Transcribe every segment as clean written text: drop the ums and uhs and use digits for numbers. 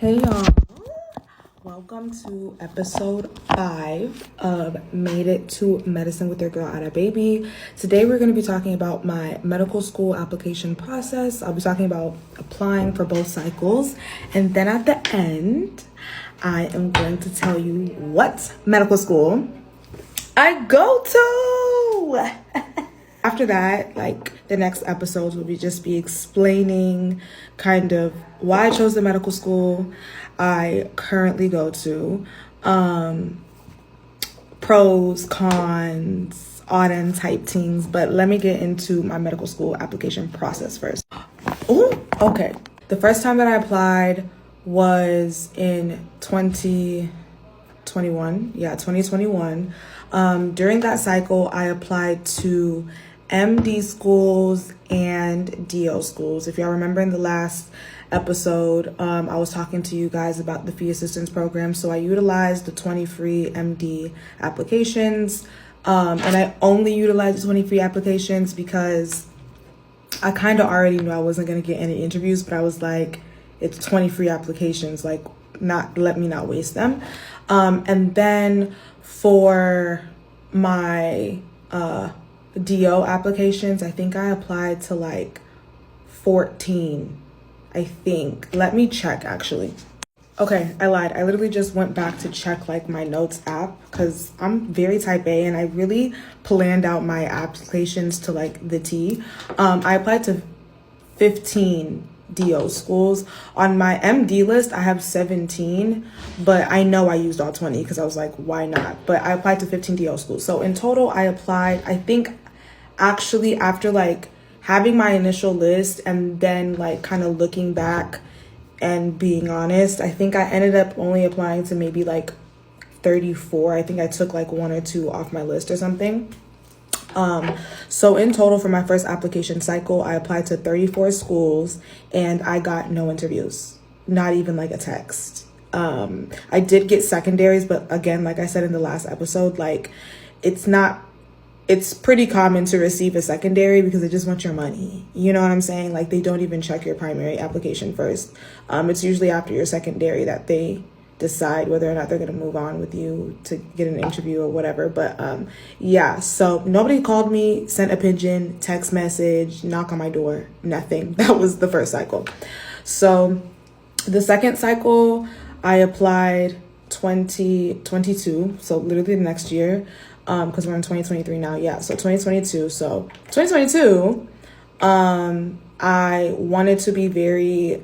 Hey y'all, welcome to episode 5 of Made It to Medicine with your girl Ada Baby. Today we're going to be talking about my medical school application process. I'll be talking about applying for both cycles, and then at the end I am going to tell you what medical school I go to. After that, the next episodes will just be explaining kind of why I chose the medical school I currently go to, pros, cons, odd end type things. But let me get into my medical school application process first. Oh, okay. The first time that I applied was in 2021. Yeah, 2021. During that cycle, I applied to MD schools and DO schools. If y'all remember in the last episode, I was talking to you guys about the fee assistance program. So I utilized the 20 free MD applications. And I only utilized the 20 free applications because I kind of already knew I wasn't going to get any interviews, but I was like, it's 20 free applications, let me not waste them. And then for my DO applications, I think I applied to 14, I think. Let me check actually. Okay, I lied. I literally just went back to check my notes app because I'm very type A and I really planned out my applications to the T. I applied to 15 DO schools. On my MD list, I have 17, but I know I used all 20 because I was like, why not? But I applied to 15 DO schools. So in total, I applied, I think actually after having my initial list and then kind of looking back and being honest, I think I ended up only applying to maybe 34. I think I took one or two off my list or something. So in total for my first application cycle, I applied to 34 schools and I got no interviews, not even a text. I did get secondaries, but again, like I said in the last episode, it's pretty common to receive a secondary because they just want your money. You know what I'm saying? They don't even check your primary application first. It's usually after your secondary that they decide whether or not they're going to move on with you to get an interview or whatever. But yeah, so nobody called me, sent a pigeon, text message, knock on my door, nothing. That was the first cycle. So the second cycle, I applied 2022, so literally the next year, because we're in 2023 now. Yeah, so 2022. So 2022, I wanted to be very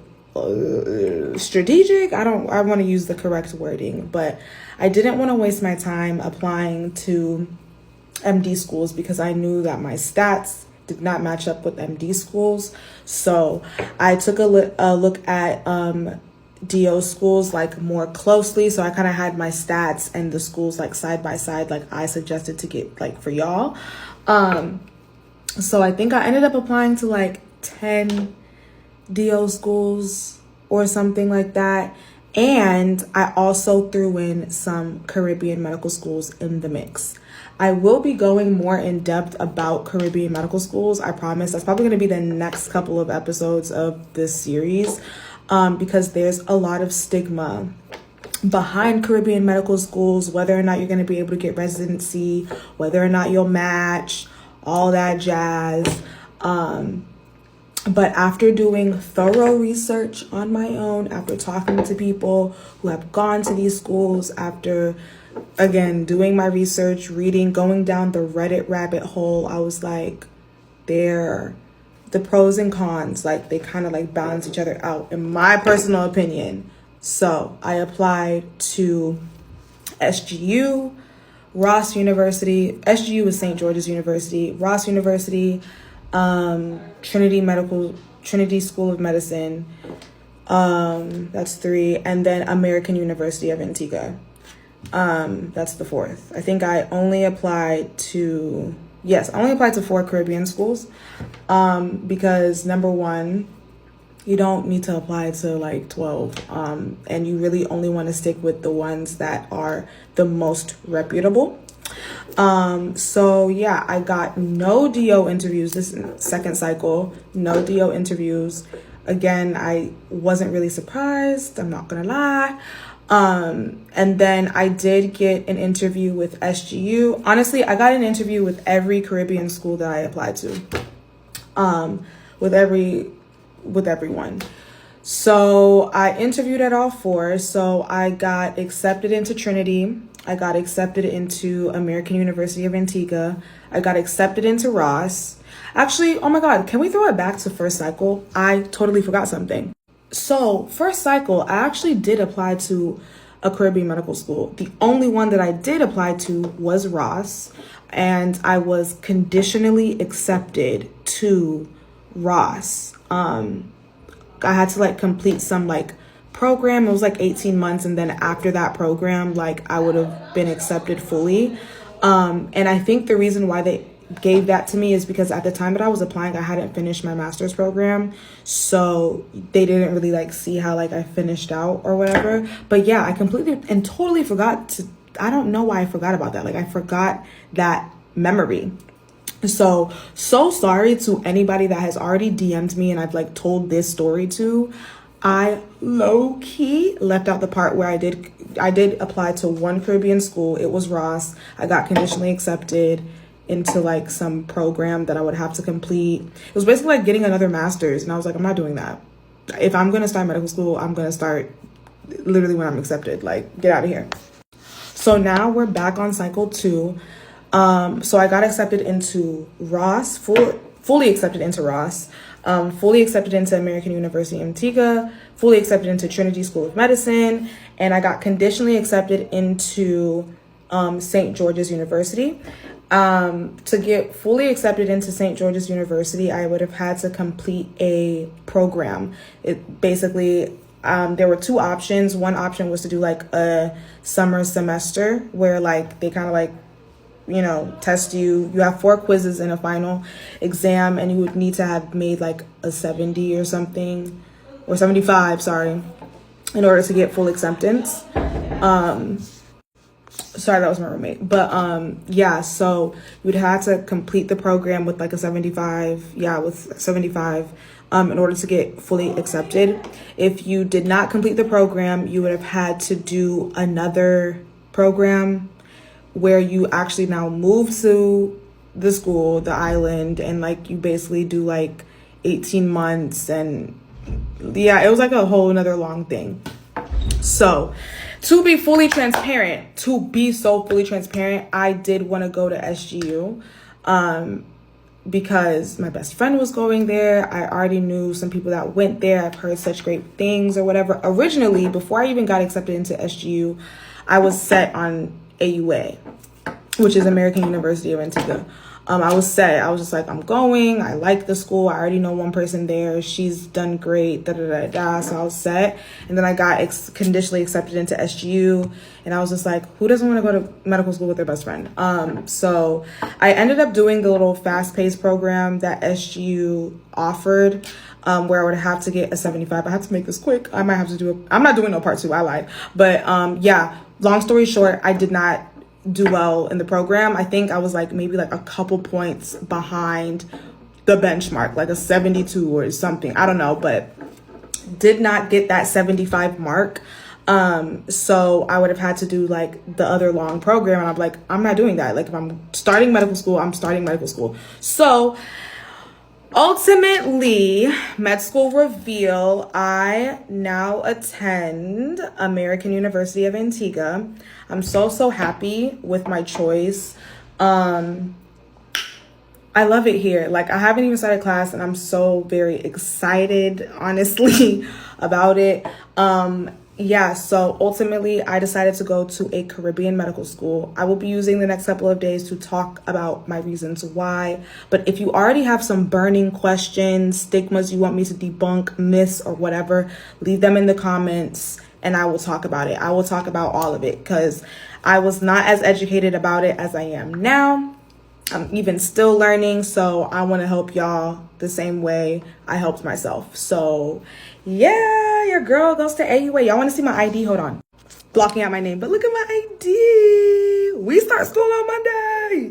strategic. I want to use the correct wording, but I didn't want to waste my time applying to MD schools because I knew that my stats did not match up with MD schools. So I took a look at DO schools more closely. So I kind of had my stats and the schools side by side, I suggested to get for y'all. So I think I ended up applying to 10 DO schools or something like that. And I also threw in some Caribbean medical schools in the mix. I will be going more in depth about Caribbean medical schools. I promise. That's probably going to be the next couple of episodes of this series, because there's a lot of stigma behind Caribbean medical schools, whether or not you're going to be able to get residency, whether or not you'll match, all that jazz. But after doing thorough research on my own, after talking to people who have gone to these schools, after, again, doing my research, reading, going down the Reddit rabbit hole, I was like, the pros and cons, they kind of balance each other out, in my personal opinion. So I applied to SGU, Ross University. SGU is St. George's University, Ross University, Trinity School of Medicine, that's 3, and then American University of Antigua, that's the 4th. I think I only applied to 4 Caribbean schools, because number one, you don't need to apply to 12, and you really only want to stick with the ones that are the most reputable. So yeah, I got no DO interviews this second cycle, no DO interviews. Again, I wasn't really surprised, I'm not gonna lie. And then I did get an interview with SGU. Honestly, I got an interview with every Caribbean school that I applied to. With everyone. So I interviewed at all four. So I got accepted into Trinity. I got accepted into American University of Antigua. I got accepted into Ross. Actually, oh my God, can we throw it back to first cycle? I totally forgot something. So first cycle, I actually did apply to a Caribbean medical school. The only one that I did apply to was Ross, and I was conditionally accepted to Ross. I had to like complete some like program. It was like 18 months, and then after that program, like I would have been accepted fully. And I think the reason why they gave that to me is because at the time that I was applying, I hadn't finished my master's program, so they didn't really like see how like I finished out or whatever. But yeah, I completely and totally forgot to, I don't know why I forgot about that. Like I forgot that memory. So sorry to anybody that has already DM'd me and I've like told this story to. I low-key left out the part where I did apply to one Caribbean school. It was Ross. I got conditionally accepted into like some program that I would have to complete. It was basically like getting another master's, and I was like, I'm not doing that. If I'm gonna start medical school, I'm gonna start literally when I'm accepted. Like, get out of here. So now we're back on cycle 2. So I got accepted into Ross, fully accepted into Ross, fully accepted into American University of Antigua, fully accepted into Trinity School of Medicine, and I got conditionally accepted into St. George's University. To get fully accepted into St. George's University, I would have had to complete a program. It basically, there were 2 options. One option was to do like a summer semester where like they kind of like, you know, test you. You have 4 quizzes and a final exam, and you would need to have made like a 70 or something, or 75, sorry, in order to get full acceptance. Sorry, that was my roommate. But yeah, so you'd have to complete the program with like a 75. Yeah, with 75 in order to get fully accepted. If you did not complete the program, you would have had to do another program where you actually now move to the school, the island, and like you basically do like 18 months. And yeah, it was like a whole another long thing. So to be fully transparent, I did want to go to SGU because my best friend was going there. I already knew some people that went there. I've heard such great things or whatever. Originally, before I even got accepted into SGU, I was set on AUA, which is American University of Antigua. I was set. I was just like, I'm going. I like the school. I already know one person there. She's done great. So I was set. And then I got conditionally accepted into SGU. And I was just like, who doesn't want to go to medical school with their best friend? So I ended up doing the little fast-paced program that SGU offered, where I would have to get a 75. I have to make this quick. I might have to do I'm not doing no part 2. I lied. But yeah, long story short, I did not do well in the program. I think I was like maybe like a couple points behind the benchmark, like a 72 or something. I don't know, but did not get that 75 mark. So I would have had to do like the other long program, and I'm like, I'm not doing that. Like if I'm starting medical school, I'm starting medical school. So ultimately, med school reveal, I now attend American University of Antigua. I'm so happy with my choice. I love it here. Like I haven't even started class, and I'm so very excited, honestly, about it. Yeah, so ultimately I decided to go to a Caribbean medical school. I will be using the next couple of days to talk about my reasons why. But if you already have some burning questions, stigmas you want me to debunk, myths, or whatever, leave them in the comments and I will talk about it. I will talk about all of it because I was not as educated about it as I am now. I'm even still learning, so I want to help y'all the same way I helped myself. So yeah, your girl goes to AUA. Y'all want to see my ID? Hold on. Blocking out my name, but look at my ID. We start school on Monday.